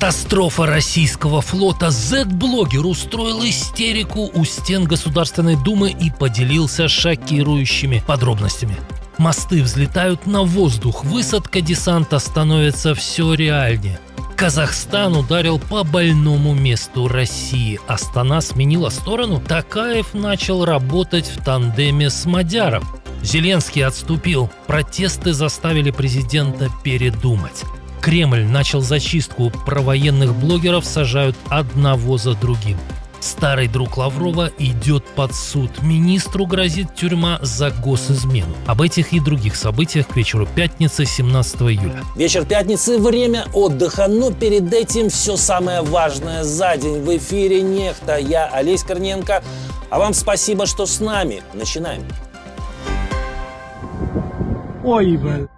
Катастрофа российского флота. Z-блогер устроил истерику у стен Государственной Думы и поделился шокирующими подробностями. Мосты взлетают на воздух, высадка десанта становится все реальнее. Казахстан ударил по больному месту России. Астана сменила сторону. Токаев начал работать в тандеме с Мадяром. Зеленский отступил. Протесты заставили президента передумать. Кремль начал зачистку. Провоенных блогеров сажают одного за другим. Старый друг Лаврова идет под суд. Министру грозит тюрьма за госизмену. Об этих и других событиях к вечеру пятницы, 17 июля. Вечер пятницы – время отдыха, но перед этим все самое важное за день. В эфире «Нехта». Я Олесь Корниенко. А вам спасибо, что с нами. Начинаем. Ой, блядь.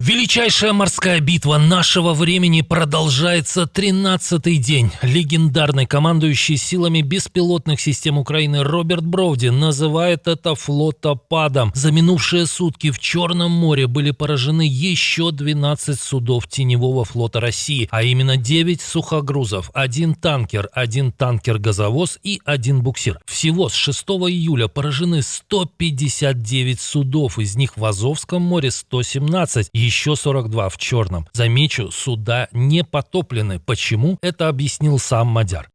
Величайшая морская битва нашего времени продолжается 13-й день. Легендарный командующий силами беспилотных систем Украины Роберт Броуди называет это флотопадом. За минувшие сутки в Черном море были поражены еще 12 судов теневого флота России, а именно 9 сухогрузов, 1 танкер-газовоз и 1 буксир. Всего с 6 июля поражены 159 судов, из них в Азовском море 117, еще 42 в Черном. Замечу, суда не потоплены. Почему? Это объяснил сам Мадяр.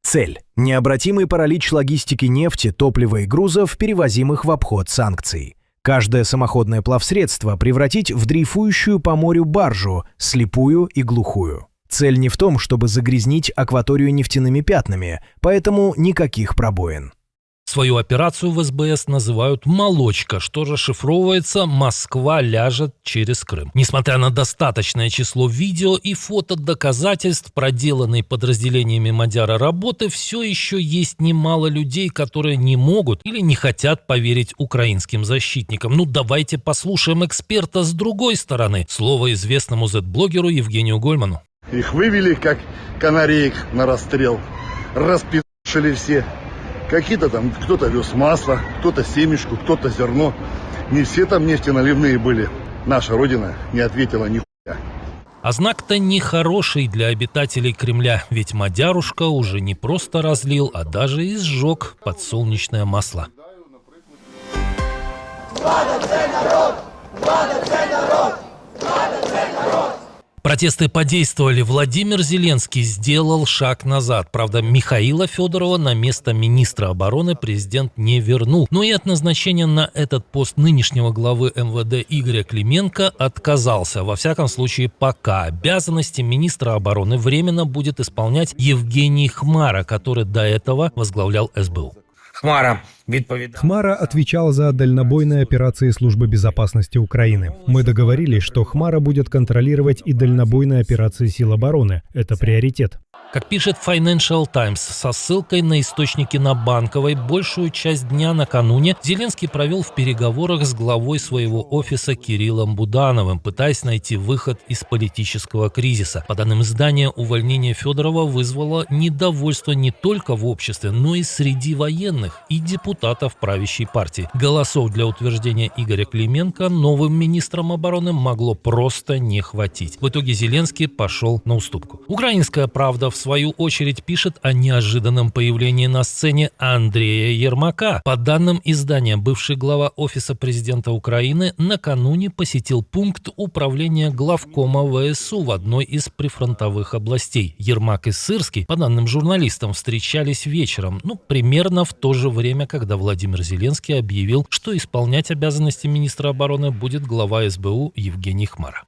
Цель – необратимый паралич логистики нефти, топлива и грузов, перевозимых в обход санкций. Каждое самоходное плавсредство превратить в дрейфующую по морю баржу, слепую и глухую. Цель не в том, чтобы загрязнить акваторию нефтяными пятнами, поэтому никаких пробоин. Свою операцию в СБС называют «Молочка», что расшифровывается «Москва ляжет через Крым». Несмотря на достаточное число видео и фото доказательств проделанной подразделениями Мадяра работы, все еще есть немало людей, которые не могут или не хотят поверить украинским защитникам. Давайте послушаем эксперта с другой стороны. Слово известному Z-блогеру Евгению Гольману. Их вывели, как канареек на расстрел. Распи***шили все. Какие-то там, кто-то вез масло, кто-то семечку, кто-то зерно. Не все там нефтеналивные были. Наша Родина не ответила ни хуя. А знак-то нехороший для обитателей Кремля, ведь Мадярушка уже не просто разлил, а даже и сжег подсолнечное масло. Влада – це народ! Влада – це народ! Влада – це народ! Протесты подействовали. Владимир Зеленский сделал шаг назад. Правда, Михаила Федорова на место министра обороны президент не вернул. Но и от назначения на этот пост нынешнего главы МВД Игоря Клименко отказался. Во всяком случае, пока. Обязанности министра обороны временно будет исполнять Евгений Хмара, который до этого возглавлял СБУ. Хмара отвечал за дальнобойные операции Службы безопасности Украины. Мы договорились, что Хмара будет контролировать и дальнобойные операции сил обороны. Это приоритет. Как пишет Financial Times со ссылкой на источники на Банковой, большую часть дня накануне Зеленский провел в переговорах с главой своего офиса Кириллом Будановым, пытаясь найти выход из политического кризиса. По данным издания, увольнение Федорова вызвало недовольство не только в обществе, но и среди военных и депутатов правящей партии. Голосов для утверждения Игоря Клименко новым министром обороны могло просто не хватить. В итоге Зеленский пошел на уступку. Украинская правда в свою очередь пишет о неожиданном появлении на сцене Андрея Ермака. По данным издания, бывший глава Офиса президента Украины накануне посетил пункт управления главкома ВСУ в одной из прифронтовых областей. Ермак и Сырский, по данным журналистам, встречались вечером, примерно в то же время, когда Владимир Зеленский объявил, что исполнять обязанности министра обороны будет глава СБУ Евгений Хмара.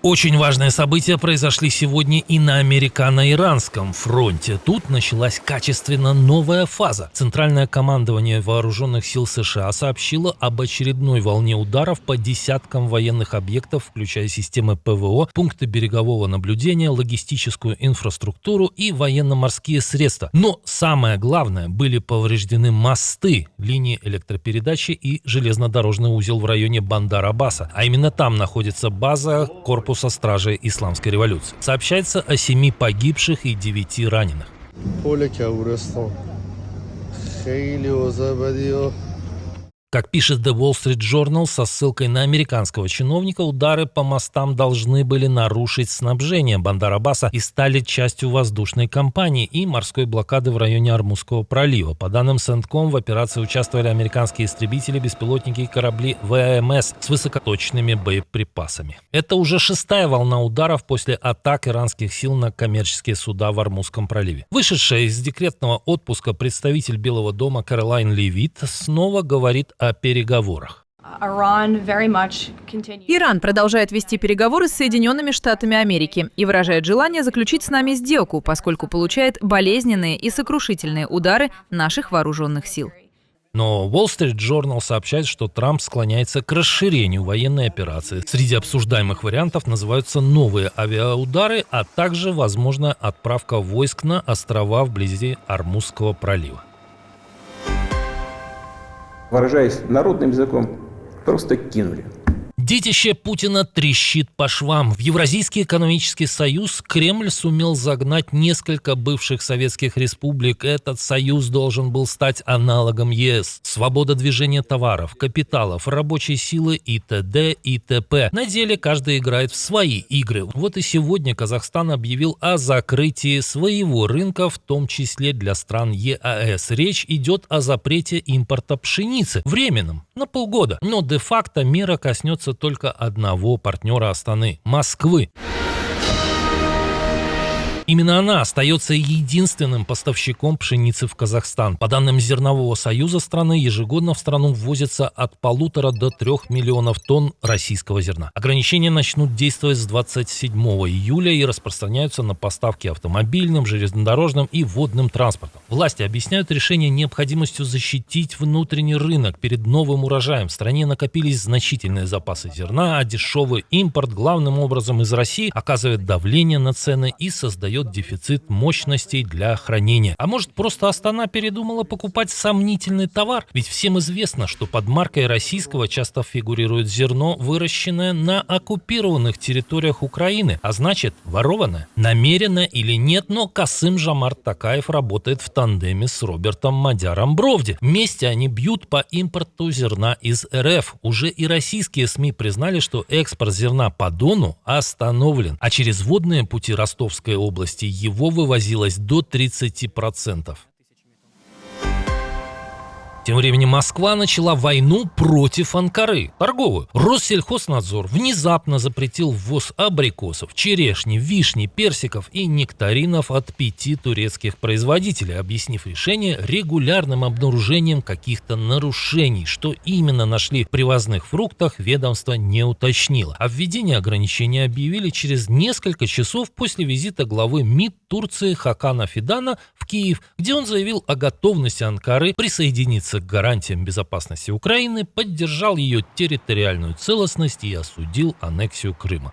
Очень важные события произошли сегодня и на американо-иранском фронте. Тут началась качественно новая фаза. Центральное командование Вооруженных сил США сообщило об очередной волне ударов по десяткам военных объектов, включая системы ПВО, пункты берегового наблюдения, логистическую инфраструктуру и военно-морские средства. Но самое главное, были повреждены мосты, линии электропередачи и железнодорожный узел в районе Бандар-Аббаса. А именно там находится база корпуса стражей исламской революции. Сообщается о 7 погибших и 9 раненых. Как пишет The Wall Street Journal со ссылкой на американского чиновника, удары по мостам должны были нарушить снабжение Бандар-Аббаса и стали частью воздушной кампании и морской блокады в районе Ормузского пролива. По данным CENTCOM, в операции участвовали американские истребители, беспилотники и корабли ВМС с высокоточными боеприпасами. Это уже 6-я волна ударов после атак иранских сил на коммерческие суда в Ормузском проливе. Вышедшая из декретного отпуска представитель Белого дома Кэролайн Левит снова говорит о переговорах. Иран продолжает вести переговоры с Соединенными Штатами Америки и выражает желание заключить с нами сделку, поскольку получает болезненные и сокрушительные удары наших вооруженных сил. Но Wall Street Journal сообщает, что Трамп склоняется к расширению военной операции. Среди обсуждаемых вариантов называются новые авиаудары, а также возможная отправка войск на острова вблизи Ормузского пролива. Выражаясь народным языком, просто кинули. Детище Путина трещит по швам. В Евразийский экономический союз Кремль сумел загнать несколько бывших советских республик. Этот союз должен был стать аналогом ЕС. Свобода движения товаров, капиталов, рабочей силы и т.д. и т.п. На деле каждый играет в свои игры. Вот и сегодня Казахстан объявил о закрытии своего рынка, в том числе для стран ЕАЭС. Речь идет о запрете импорта пшеницы. Временном, на полгода. Но де-факто мера коснется только одного партнера Астаны – Москвы. Именно она остается единственным поставщиком пшеницы в Казахстан. По данным Зернового союза страны, ежегодно в страну ввозится от 1,5 до 3 миллионов тонн российского зерна. Ограничения начнут действовать с 27 июля и распространяются на поставки автомобильным, железнодорожным и водным транспортом. Власти объясняют решение необходимостью защитить внутренний рынок перед новым урожаем. В стране накопились значительные запасы зерна, а дешевый импорт, главным образом из России, оказывает давление на цены и создает дефицит мощностей для хранения. А может, просто Астана передумала покупать сомнительный товар? Ведь всем известно, что под маркой российского часто фигурирует зерно, выращенное на оккупированных территориях Украины, а значит, ворованное. Намеренно или нет, но Касым-Жомарт Токаев работает в тандеме с Робертом Мадяром Бровди. Вместе они бьют по импорту зерна из РФ. Уже и российские СМИ признали, что экспорт зерна по Дону остановлен, а через водные пути Ростовской области его вывозилось до 30%. Тем временем Москва начала войну против Анкары, торговую. Россельхознадзор внезапно запретил ввоз абрикосов, черешни, вишни, персиков и нектаринов от 5 турецких производителей, объяснив решение регулярным обнаружением каких-то нарушений. Что именно нашли в привозных фруктах, ведомство не уточнило. А введение ограничений объявили через несколько часов после визита главы МИД Турции Хакана Фидана в Киев, где он заявил о готовности Анкары присоединиться к гарантиям безопасности Украины, поддержал ее территориальную целостность и осудил аннексию Крыма.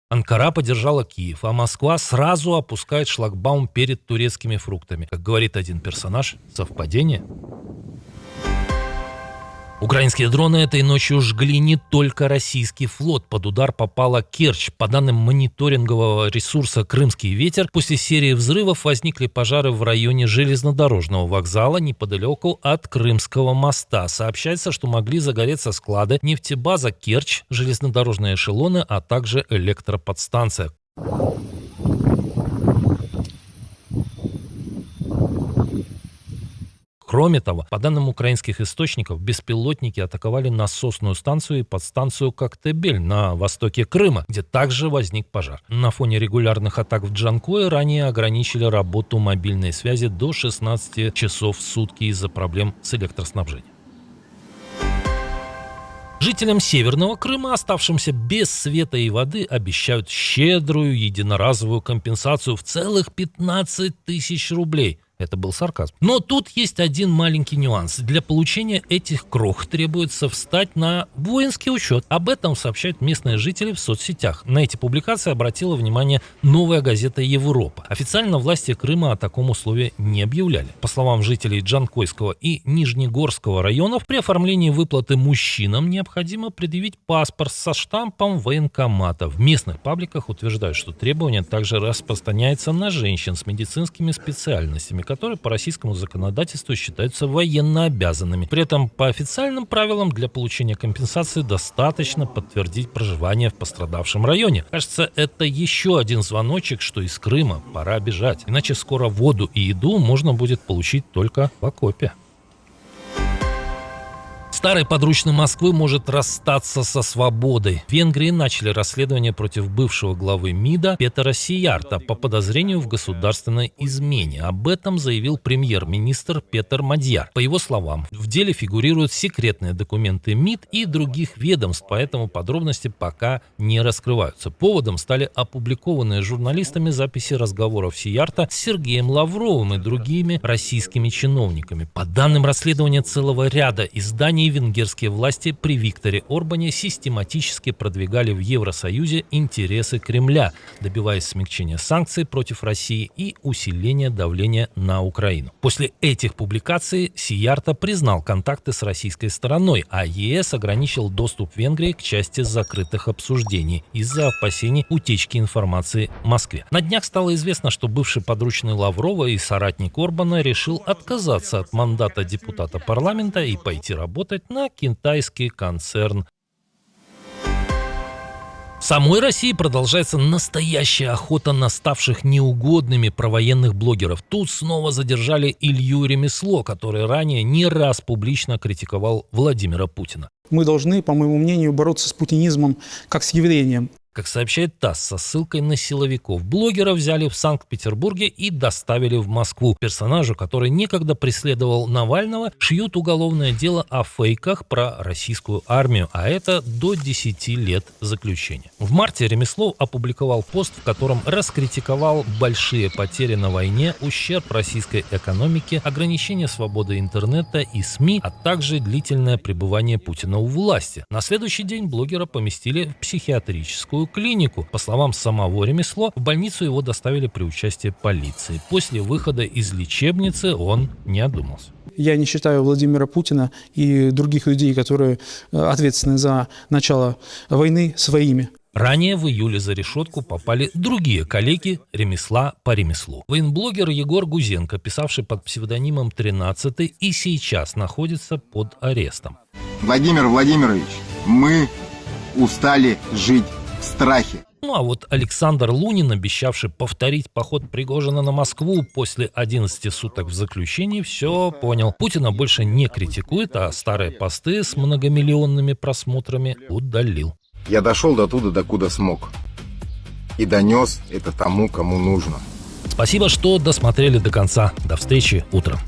Анкара поддержала Киев, а Москва сразу опускает шлагбаум перед турецкими фруктами. Как говорит один персонаж, совпадение? Украинские дроны этой ночью жгли не только российский флот. Под удар попала Керчь. По данным мониторингового ресурса «Крымский ветер», после серии взрывов возникли пожары в районе железнодорожного вокзала неподалеку от Крымского моста. Сообщается, что могли загореться склады, нефтебаза Керчь, железнодорожные эшелоны, а также электроподстанция. Кроме того, по данным украинских источников, беспилотники атаковали насосную станцию и подстанцию Коктебель на востоке Крыма, где также возник пожар. На фоне регулярных атак в Джанкое ранее ограничили работу мобильной связи до 16 часов в сутки из-за проблем с электроснабжением. Жителям Северного Крыма, оставшимся без света и воды, обещают щедрую единоразовую компенсацию в целых 15 тысяч рублей. Это был сарказм. Но тут есть один маленький нюанс. Для получения этих крох требуется встать на воинский учет. Об этом сообщают местные жители в соцсетях. На эти публикации обратила внимание «Новая газета Европа». Официально власти Крыма о таком условии не объявляли. По словам жителей Джанкойского и Нижнегорского районов, при оформлении выплаты мужчинам необходимо предъявить паспорт со штампом военкомата. В местных пабликах утверждают, что требование также распространяется на женщин с медицинскими специальностями, которые по российскому законодательству считаются военнообязанными. При этом по официальным правилам для получения компенсации достаточно подтвердить проживание в пострадавшем районе. Кажется, это еще один звоночек, что из Крыма пора бежать. Иначе скоро воду и еду можно будет получить только в окопе. Старый подручный Москвы может расстаться со свободой. В Венгрии начали расследование против бывшего главы МИДа Петера Сиярта по подозрению в государственной измене. Об этом заявил премьер-министр Петер Мадьяр. По его словам, в деле фигурируют секретные документы МИД и других ведомств, поэтому подробности пока не раскрываются. Поводом стали опубликованные журналистами записи разговоров Сиярта с Сергеем Лавровым и другими российскими чиновниками. По данным расследования целого ряда изданий, венгерские власти при Викторе Орбане систематически продвигали в Евросоюзе интересы Кремля, добиваясь смягчения санкций против России и усиления давления на Украину. После этих публикаций Сиярта признал контакты с российской стороной, а ЕС ограничил доступ Венгрии к части закрытых обсуждений из-за опасений утечки информации Москве. На днях стало известно, что бывший подручный Лаврова и соратник Орбана решил отказаться от мандата депутата парламента и пойти работать на китайский концерн. В самой России продолжается настоящая охота на ставших неугодными провоенных блогеров. Тут снова задержали Илью Ремесло, который ранее не раз публично критиковал Владимира Путина. Мы должны, по моему мнению, бороться с путинизмом как с явлением. Как сообщает ТАСС со ссылкой на силовиков, блогера взяли в Санкт-Петербурге и доставили в Москву. Персонажу, который некогда преследовал Навального, шьют уголовное дело о фейках про российскую армию, а это до 10 лет заключения. В марте Ремеслов опубликовал пост, в котором раскритиковал большие потери на войне, ущерб российской экономике, ограничение свободы интернета и СМИ, а также длительное пребывание Путина у власти. На следующий день блогера поместили в психиатрическую клинику. По словам самого Ремесло, в больницу его доставили при участии полиции. После выхода из лечебницы он не одумался. Я не считаю Владимира Путина и других людей, которые ответственны за начало войны, своими. Ранее в июле за решетку попали другие коллеги Ремесла по ремеслу. Военблогер Егор Гузенко, писавший под псевдонимом 13-й, и сейчас находится под арестом. Владимир Владимирович, мы устали жить в страхе. Ну а вот Александр Лунин, обещавший повторить поход Пригожина на Москву после 11 суток в заключении, все понял. Путина больше не критикует, а старые посты с многомиллионными просмотрами удалил. Я дошел до туда, докуда смог. И донес это тому, кому нужно. Спасибо, что досмотрели до конца. До встречи утром.